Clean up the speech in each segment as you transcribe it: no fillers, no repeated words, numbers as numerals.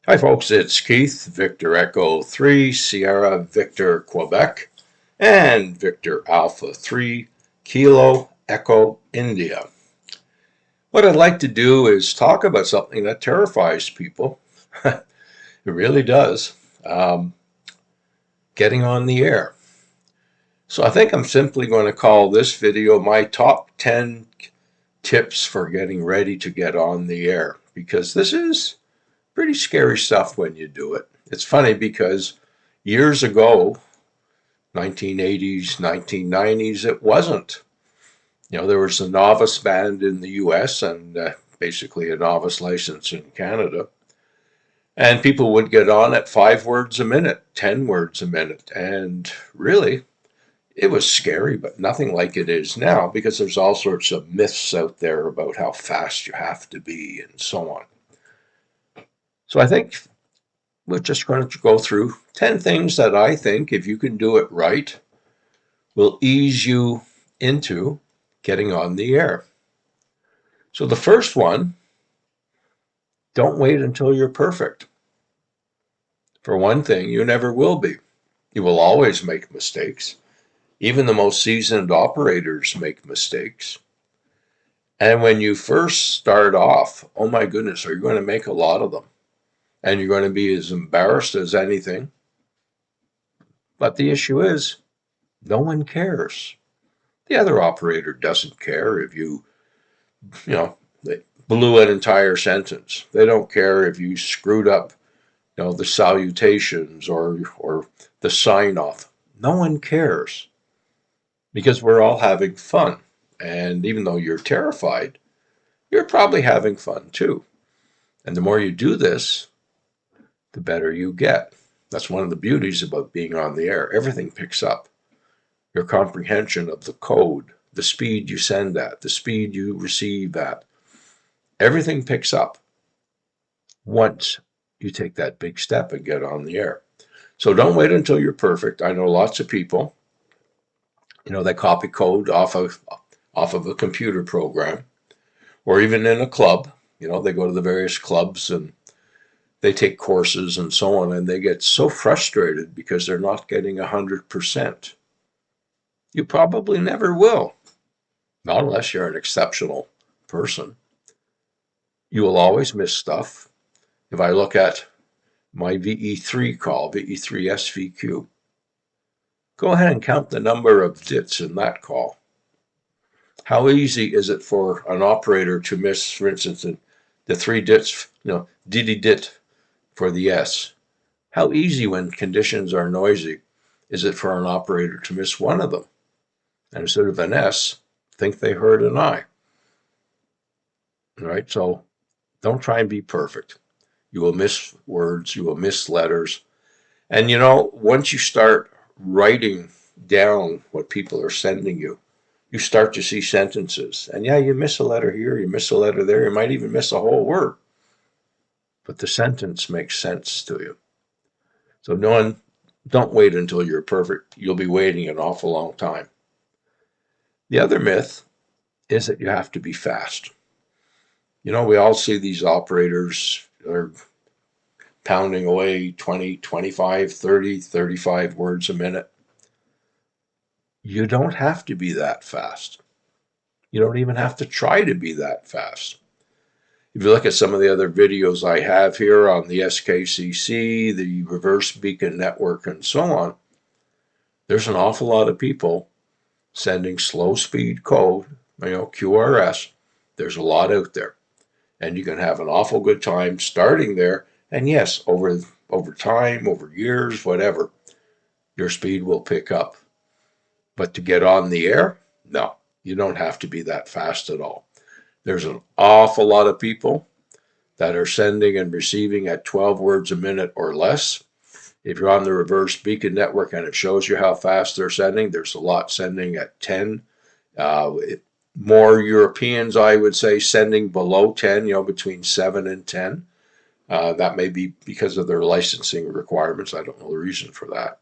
Hi, folks. It's Keith, Victor Echo 3, Sierra Victor Quebec, and Victor Alpha 3, Kilo Echo India. What I'd like to do is talk about something that terrifies people. It really does. Um, Getting on the air. So I think I'm simply going to call this video my top 10 tips for getting ready to get on the air, because this is pretty scary stuff when you do it. It's funny because years ago, 1980s, 1990s, it wasn't. There was a novice band in the US and basically a novice license in Canada. And people would get on at 5 words a minute, 10 words a minute. And really, it was scary, but nothing like it is now because there's all sorts of myths out there about how fast you have to be and so on. So I think we're just going to go through 10 things that I think, if you can do it right, will ease you into getting on the air. So the first one, don't wait until you're perfect. For one thing, you never will be. You will always make mistakes. Even the most seasoned operators make mistakes. And when you first start off, oh my goodness, are you going to make a lot of them? And you're going to be as embarrassed as anything. But the issue is, no one cares. The other operator doesn't care if you know, they blew an entire sentence. They don't care if you screwed up, the salutations or the sign off. No one cares because we're all having fun. And even though you're terrified, you're probably having fun too. And the more you do this, the better you get. That's one of the beauties about being on the air. Everything picks up. Your comprehension of the code, the speed you send at, the speed you receive at, everything picks up once you take that big step and get on the air. So don't wait until you're perfect. I know lots of people, they copy code off of a computer program or even in a club. They go to the various clubs and they take courses and so on, and they get so frustrated because they're not getting 100%. You probably never will, not unless you're an exceptional person. You will always miss stuff. If I look at my VE3 call, VE3 SVQ, go ahead and count the number of dits in that call. How easy is it for an operator to miss, for instance, the 3 dits, diddy dit for the S? How easy, when conditions are noisy, is it for an operator to miss one of them? And instead of an S, think they heard an I. All right, so don't try and be perfect. You will miss words, you will miss letters. And once you start writing down what people are sending you, you start to see sentences. And yeah, you miss a letter here, you miss a letter there, you might even miss a whole word. But the sentence makes sense to you. So don't wait until you're perfect. You'll be waiting an awful long time. The other myth is that you have to be fast. We all see these operators are pounding away 20, 25, 30, 35 words a minute. You don't have to be that fast. You don't even have to try to be that fast. If you look at some of the other videos I have here on the SKCC, the reverse beacon network, and so on, there's an awful lot of people sending slow speed code, QRS. There's a lot out there. And you can have an awful good time starting there. And yes, over time, over years, whatever, your speed will pick up. But to get on the air, no, you don't have to be that fast at all. There's an awful lot of people that are sending and receiving at 12 words a minute or less. If you're on the reverse beacon network and it shows you how fast they're sending, there's a lot sending at 10. More Europeans, I would say, sending below 10, between 7 and 10. That may be because of their licensing requirements. I don't know the reason for that.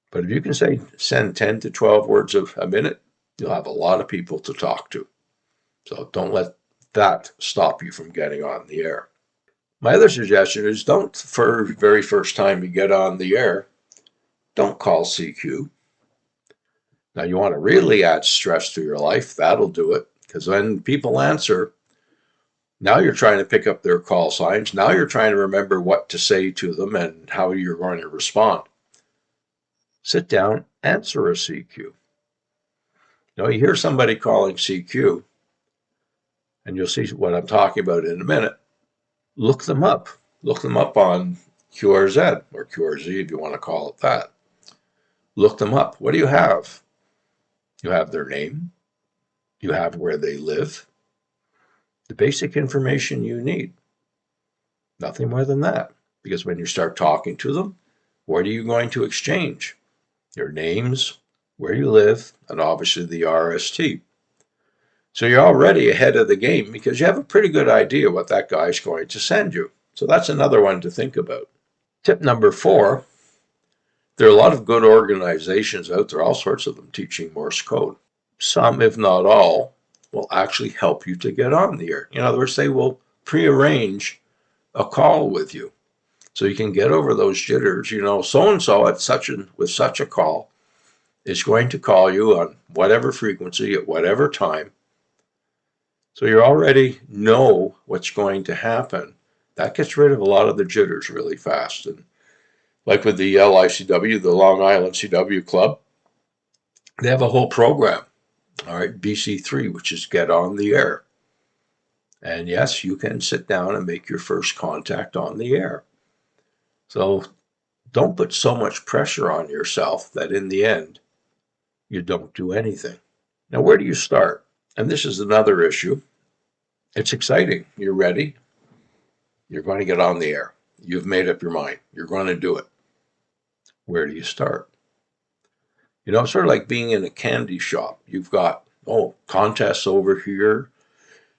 But if you can send 10 to 12 words a minute, you'll have a lot of people to talk to. So don't let that stop you from getting on the air. My other suggestion is don't, for the very first time you get on the air, don't call CQ. Now, you want to really add stress to your life, that'll do it. Because when people answer, now you're trying to pick up their call signs. Now you're trying to remember what to say to them and how you're going to respond. Sit down, answer a CQ. You hear somebody calling CQ, and you'll see what I'm talking about in a minute. Look them up. Look them up on QRZ or QRZ if you want to call it that. Look them up. What do you have? You have their name. You have where they live. The basic information you need. Nothing more than that. Because when you start talking to them, what are you going to exchange? Your names, where you live, and obviously the RST. So you're already ahead of the game because you have a pretty good idea what that guy's going to send you. So that's another one to think about. Tip number 4, there are a lot of good organizations out there, all sorts of them, teaching Morse code. Some, if not all, will actually help you to get on the air. In other words, they will prearrange a call with you so you can get over those jitters. So-and-so with such a call is going to call you on whatever frequency at whatever time. So you already know what's going to happen. That gets rid of a lot of the jitters really fast. And like with the LICW, the Long Island CW Club, they have a whole program, all right, BC3, which is get on the air. And yes, you can sit down and make your first contact on the air. So don't put so much pressure on yourself that in the end, you don't do anything. Now, where do you start? And this is another issue. It's exciting. You're ready. You're going to get on the air. You've made up your mind. You're going to do it. Where do you start? It's sort of like being in a candy shop. You've got, contests over here.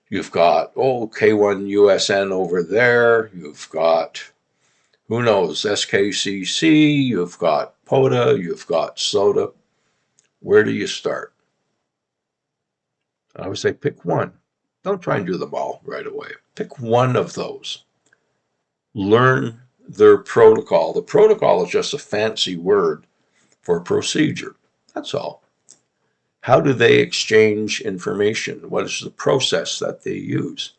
You've got, K1 USN over there. You've got, who knows, SKCC. You've got POTA. You've got SOTA. Where do you start? I would say pick one. Don't try and do them all right away. Pick one of those. Learn their protocol. The protocol is just a fancy word for procedure. That's all. How do they exchange information? What is the process that they use?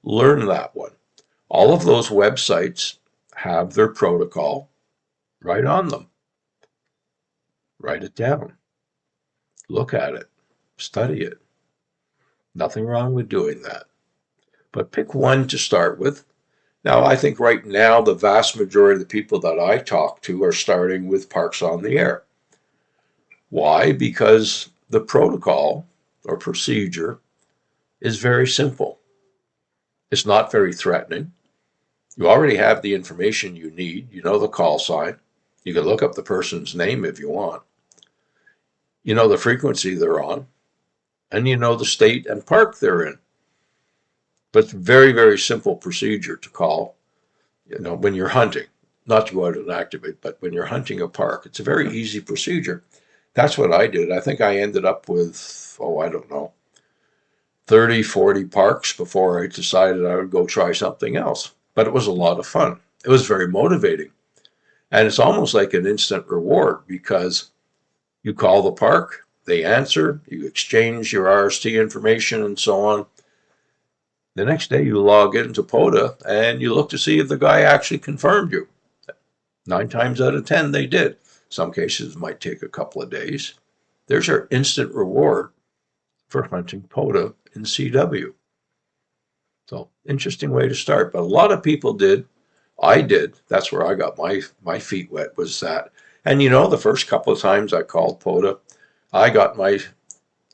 Learn that one. All of those websites have their protocol right on them. Write it down. Look at it. Study it. Nothing wrong with doing that. But pick one to start with. Now, I think right now the vast majority of the people that I talk to are starting with Parks on the Air. Why? Because the protocol or procedure is very simple. It's not very threatening. You already have the information you need. You know the call sign. You can look up the person's name if you want. You know the frequency they're on. And you know the state and park they're in. But it's a very, very simple procedure to call, when you're hunting. Not to go out and activate, but when you're hunting a park. It's a very easy procedure. That's what I did. I think I ended up with, 30, 40 parks before I decided I would go try something else. But it was a lot of fun. It was very motivating. And it's almost like an instant reward because you call the park, they answer, you exchange your RST information and so on. The next day you log into POTA and you look to see if the guy actually confirmed you. 9 times out of 10 they did. Some cases it might take a couple of days. There's your instant reward for hunting POTA in CW. So interesting way to start. But a lot of people did. I did. That's where I got my feet wet was that. And the first couple of times I called POTA, I got my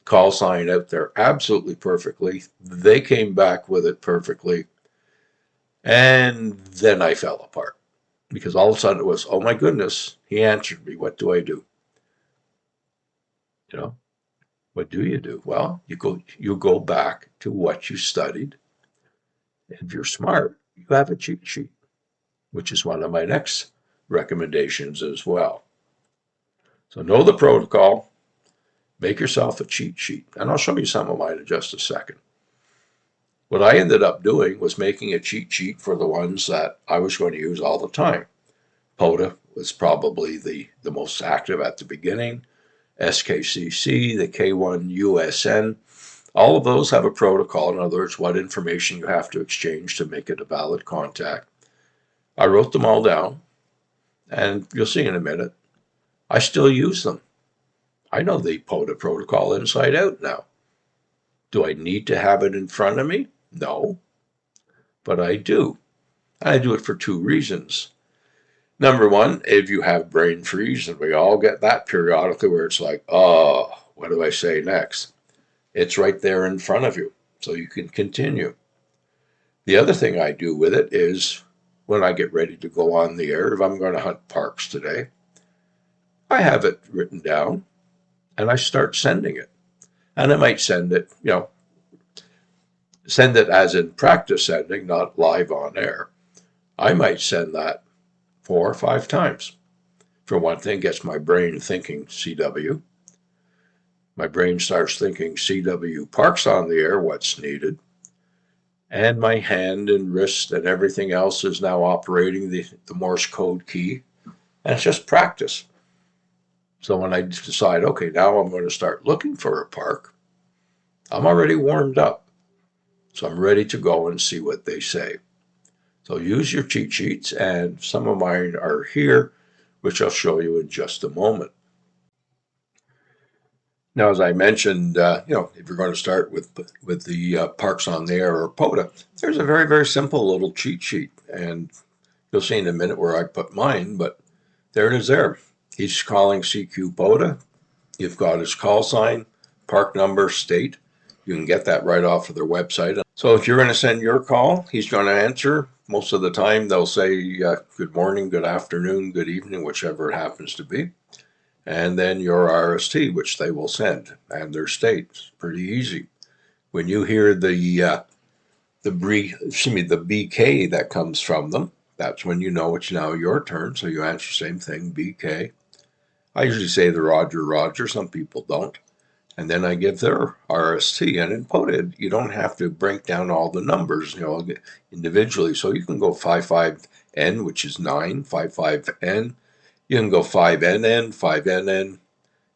call sign out there absolutely perfectly. They came back with it perfectly. And then I fell apart because all of a sudden it was, oh my goodness, he answered me. What do I do? What do you do? Well, you go back to what you studied. And if you're smart, you have a cheat sheet, which is one of my next recommendations as well. So know the protocol, make yourself a cheat sheet. And I'll show you some of mine in just a second. What I ended up doing was making a cheat sheet for the ones that I was going to use all the time. POTA was probably the most active at the beginning. SKCC, the K1USN, all of those have a protocol. In other words, what information you have to exchange to make it a valid contact. I wrote them all down, and you'll see in a minute, I still use them. I know the POTA protocol inside out now. Do I need to have it in front of me? No, but I do. I do it for two reasons. Number one, if you have brain freeze, and we all get that periodically where it's like, oh, what do I say next? It's right there in front of you, so you can continue. The other thing I do with it is when I get ready to go on the air, if I'm going to hunt parks today, I have it written down and I start sending it. And I might send it, send it as in practice sending, not live on air. I might send that 4 or 5 times. For one thing, gets my brain thinking CW. My brain starts thinking CW parks on the air, what's needed. And my hand and wrist and everything else is now operating the Morse Code key. And it's just practice. So when I decide, okay, now I'm going to start looking for a park, I'm already warmed up. So I'm ready to go and see what they say. So use your cheat sheets, and some of mine are here, which I'll show you in just a moment. Now, as I mentioned, if you're going to start with the parks on the air or POTA, there's a very, very simple little cheat sheet, and you'll see in a minute where I put mine, but there it is there. He's calling CQ POTA. You've got his call sign, park number, state. You can get that right off of their website. So if you're going to send your call, he's going to answer. Most of the time, they'll say good morning, good afternoon, good evening, whichever it happens to be. And then your RST, which they will send, and their state. It's pretty easy. When you hear the BK that comes from them, that's when you know it's now your turn. So you answer same thing, BK. I usually say the Roger, Roger. Some people don't. And then I give their RST. And in POTA, you don't have to break down all the numbers, individually. So you can go 55N, which is 9, 55N. You can go 5NN, 5NN,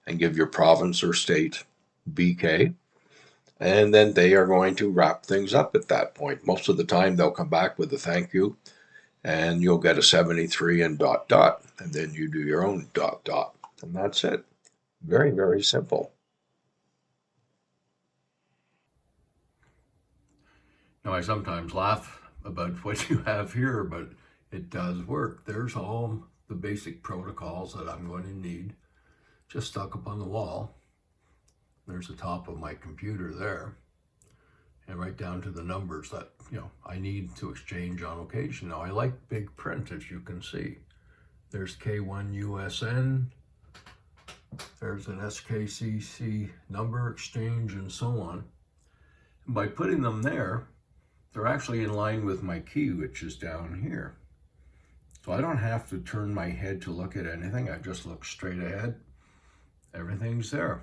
and give your province or state BK. And then they are going to wrap things up at that point. Most of the time, they'll come back with a thank you, and you'll get a 73 and ... And then you do your own ... And that's it. Very, very simple. Now, I sometimes laugh about what you have here, but it does work. There's all the basic protocols that I'm going to need just stuck up on the wall. There's the top of my computer there, and right down to the numbers that I need to exchange on occasion. Now, I like big print, as you can see. There's K1USN, there's an SKCC number exchange, and so on. And by putting them there, they're actually in line with my key, which is down here. So I don't have to turn my head to look at anything. I just look straight ahead. Everything's there.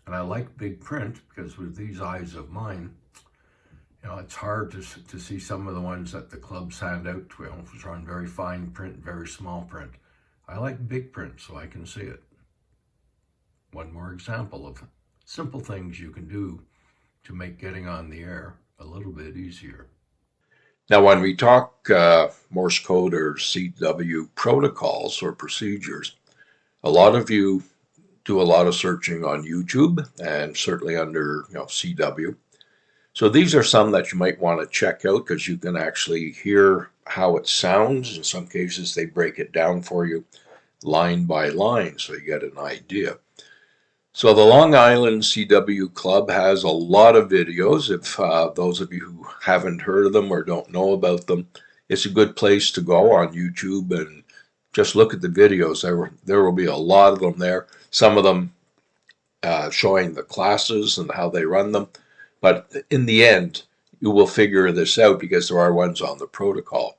And I like big print because with these eyes of mine, it's hard to see some of the ones that the clubs hand out, which are on very fine print, very small print. I like big print so I can see it. One more example of simple things you can do to make getting on the air a little bit easier. Now, when we talk Morse code or CW protocols or procedures, a lot of you do a lot of searching on YouTube and certainly under CW. So these are some that you might want to check out because you can actually hear how it sounds. In some cases, they break it down for you line by line so you get an idea. So the Long Island CW Club has a lot of videos. If those of you who haven't heard of them or don't know about them, it's a good place to go on YouTube and just look at the videos. There will be a lot of them there. Some of them showing the classes and how they run them. But in the end, you will figure this out because there are ones on the protocol.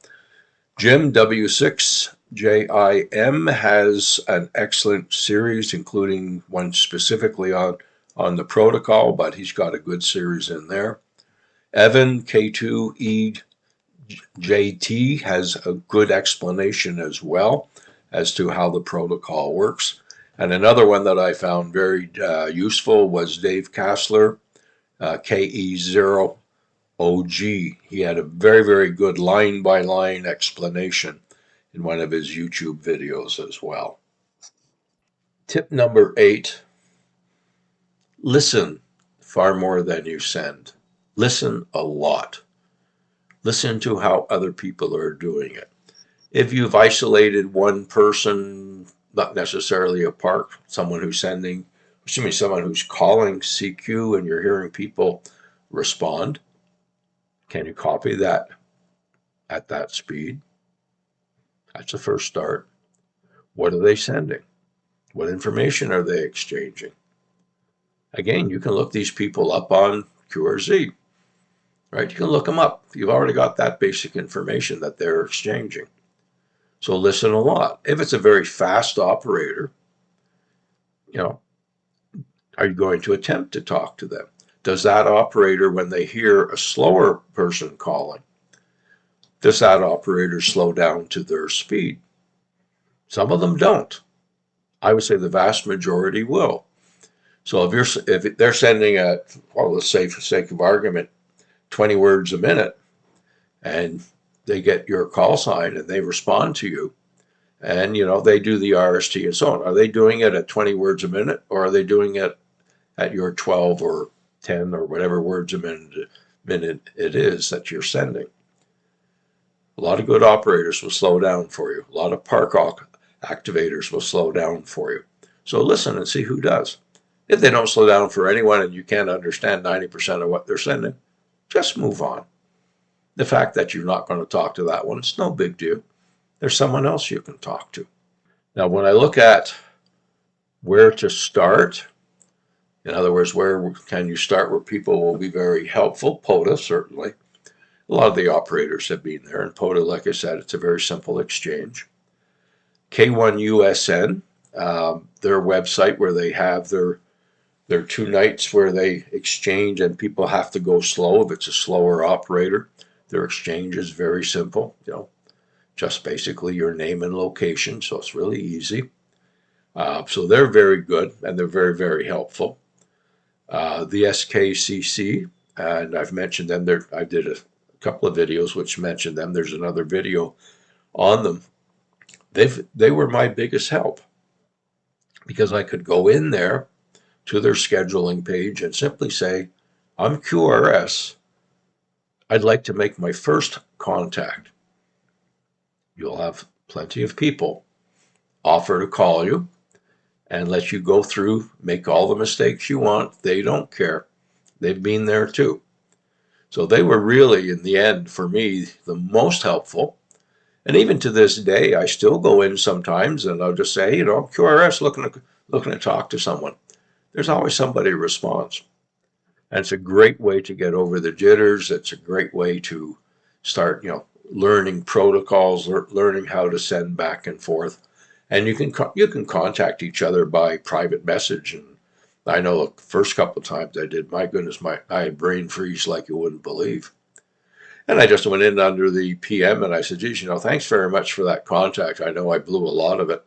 Jim W6JIM has an excellent series, including one specifically on the protocol, but he's got a good series in there. Evan K2EJT has a good explanation as well as to how the protocol works. And another one that I found very useful was Dave Kassler, KE0OG. He had a very, very good line-by-line explanation in one of his YouTube videos as well. Tip number 8, listen far more than you send. Listen a lot. Listen to how other people are doing it. If you've isolated one person, not necessarily a part, someone who's calling CQ and you're hearing people respond, can you copy that at that speed? That's the first start. What are they sending? What information are they exchanging? Again, you can look these people up on QRZ, right? You can look them up. You've already got that basic information that they're exchanging. So listen a lot. If it's a very fast operator, are you going to attempt to talk to them? Does that operator, when they hear a slower person calling, does that operator slow down to their speed? Some of them don't. I would say the vast majority will. So if they're sending let's say for sake of argument, 20 words a minute, and they get your call sign and they respond to you, and they do the RST and so on. Are they doing it at 20 words a minute, or are they doing it at your 12 or 10 or whatever words a minute it is that you're sending? A lot of good operators will slow down for you. A lot of park activators will slow down for you. So listen and see who does. If they don't slow down for anyone and you can't understand 90% of what they're sending, just move on. The fact that you're not going to talk to that one, it's no big deal. There's someone else you can talk to. Now, when I look at where to start, in other words, where can you start where people will be very helpful? POTA, certainly. A lot of the operators have been there. And POTA, like I said, it's a very simple exchange. K1USN, their website where they have their 2 nights where they exchange and people have to go slow if it's a slower operator. Their exchange is very simple, just basically your name and location. So it's really easy. So they're very good and they're very, very helpful. The SKCC, and I've mentioned them there. I did a couple of videos which mentioned them. There's another video on them. They were my biggest help because I could go in there to their scheduling page and simply say, I'm QRS. I'd like to make my first contact. You'll have plenty of people offer to call you and let you go through, make all the mistakes you want. They don't care. They've been there too. So they were really, in the end, for me, the most helpful. And even to this day, I still go in sometimes and I'll just say, QRS looking to talk to someone. There's always somebody who responds. And it's a great way to get over the jitters. It's a great way to start, learning protocols, learning how to send back and forth. And you can contact each other by private message. And I know the first couple of times I did, my goodness, I had brain freeze like you wouldn't believe. And I just went in under the PM and I said, geez, thanks very much for that contact. I know I blew a lot of it.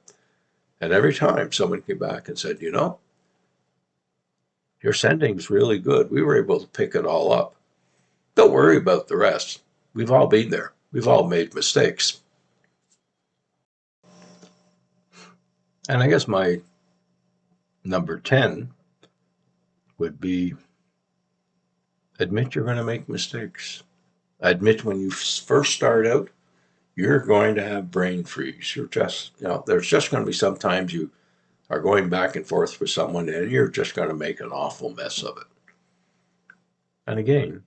And every time someone came back and said, your sending's really good. We were able to pick it all up. Don't worry about the rest. We've all been there. We've all made mistakes. And I guess my number 10 would be admit you're going to make mistakes. Admit when you first start out, you're going to have brain freeze. You're just, there's just going to be sometimes you are going back and forth with someone and you're just going to make an awful mess of it. And again,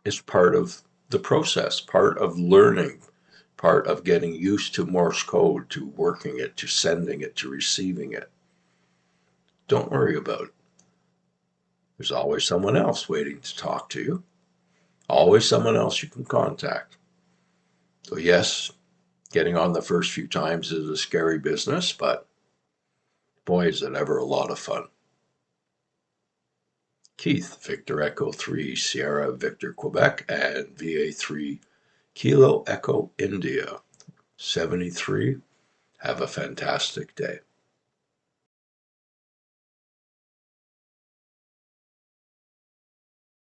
it's part of the process, part of learning, part of getting used to Morse code, to working it, to sending it, to receiving it. Don't worry about it. There's always someone else waiting to talk to you. Always someone else you can contact. So yes, getting on the first few times is a scary business, but boy, is it ever a lot of fun. Keith, Victor Echo 3, Sierra Victor Quebec, and VA3 Kilo Echo India. 73. Have a fantastic day.